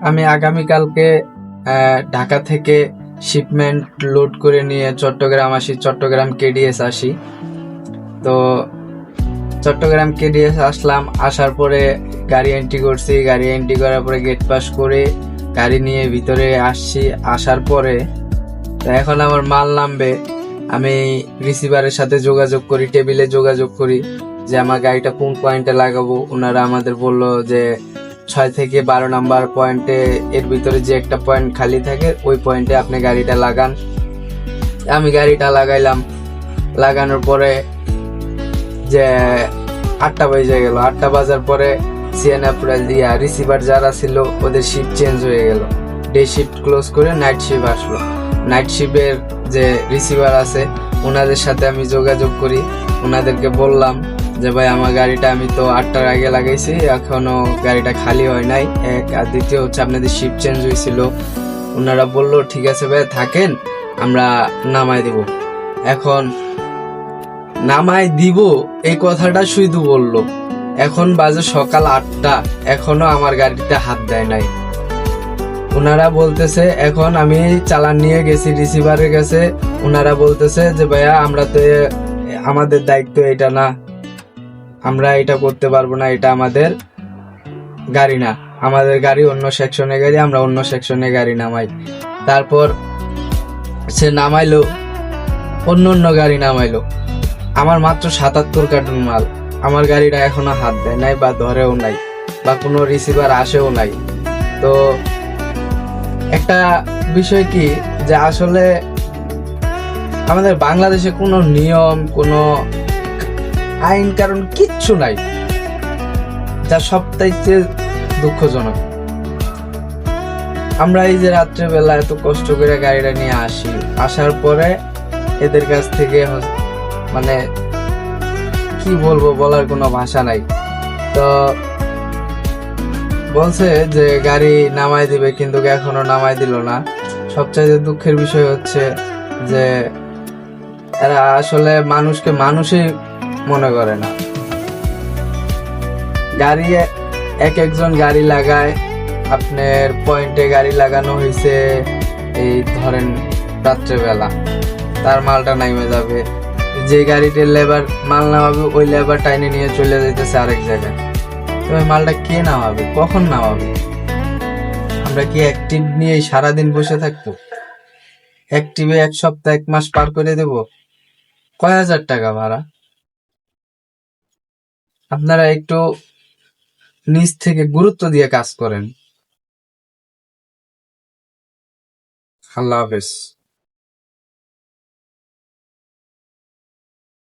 আমি আগামীকালকে ঢাকা থেকে শিপমেন্ট লোড করে নিয়ে চট্টগ্রাম আসি, চট্টগ্রাম কেডিএস আসি। তো চট্টগ্রাম কেডিএস আসলাম, আসার পরে গাড়ি এন্ট্রি করছি, গাড়ি এন্ট্রি করার পরে গেট পাস করে গাড়ি নিয়ে ভিতরে আসছি। আসার পরে তো এখন আমার মাল নামবে, আমি রিসিভারের সাথে যোগাযোগ করি, টেবিলে যোগাযোগ করি যে আমার গাড়িটা কোন পয়েন্টে লাগাবো। ওনারা আমাদের বললো যে 6 থেকে 12 নাম্বার পয়েন্টে, এর ভিতরে যে একটা পয়েন্ট খালি থাকে ওই পয়েন্টে আপনি গাড়িটা লাগান। আমি গাড়িটা লাগাইলাম, লাগানোর পরে যে 8টা বেজে গেল। 8টা বাজার পরে রিসিভার যারা ছিল ওদের শিফট চেঞ্জ হয়ে গেল, ডে শিফট ক্লোজ করে নাইট শিফট আসলো। নাইট শিফটের যে রিসিভার আছে ওনাদের সাথে আমি যোগাযোগ করি, ওনাদেরকে বললাম যে ভাই আমার গাড়িটা আমি তো 8টার আগে লাগাইছি, এখনো গাড়িটা খালি হয় নাই, এক। আর দ্বিতীয় হচ্ছে আপনাদের শিফট চেঞ্জ হয়েছিল। ওনারা বললো ঠিক আছে ভাই থাকেন, আমরা নামাই দিব। এখন নামাই দিব এই কথাটা শুধু বললো, এখন বাজে সকাল 8টা, এখনো আমার গাড়িতে হাত দেয় নাই। ওনারা বলতেছে, এখন আমি চালান নিয়ে গেছি রিসিভারের কাছে, ওনারা বলতেছে যে ভাইয়া আমরা তো, আমাদের দায়িত্ব এটা না, আমরা এটা করতে পারবো না, এটা আমাদের গাড়ি না, আমাদের গাড়ি অন্য সেকশনে গাড়ি, আমরা অন্য সেকশনে গাড়ি নামাই। তারপর সে নামাইলো, অন্য গাড়ি নামাইলো। আমার মাত্র 77 কার্টুন মাল, আমার গাড়িটা এখনো হাত দেয় নাই বা ধরেও নাই বা কোনো রিসিভার আসেও নাই। তো একটা বিষয় কি যে আসলে আমাদের বাংলাদেশে কোনো নিয়ম, কোনো আইন কারণ কিচ্ছু নাই, যা সবচাইতে দুঃখজনক। আমরা এই যে রাত্রেবেলা এত কষ্ট করে গাড়িটা নিয়ে আসি, আসার পরে এদের কাছ থেকে মানে কি বলবো, বলার কোনো ভাষা নাই। তো বলছে যে গাড়ি নামাই দিবে, কিন্তু এখনো নামাই দিল না। সবচাইতে দুঃখের বিষয় হচ্ছে যে এরা আসলে মানুষকে মানুষই মনে করে না। গাড়ি একজন গাড়ি লাগায়, আপনার পয়েন্টে গাড়ি লাগানো হয়েছে এই ধরেন রাত্রেবেলা, তার মালটা নামে যাবে, যে গাড়িটির লেবার মাল নামাবে ওই লেবার টাইনে নিয়ে চলে যাইতেছে আরেক জায়গায়। তো ওই মালটা কে নামাবে, কখন নামাবে? আমরা কি অ্যাক্টিভ নিয়ে সারাদিন বসে থাকবো? অ্যাক্টিভে 1 সপ্তাহ 1 মাস পার করে দেব, কয় হাজার টাকা ভাড়া। আপনারা একটু নিজ থেকে গুরুত্ব দিয়ে কাজ করেন। আল্লাহ হাফেজ।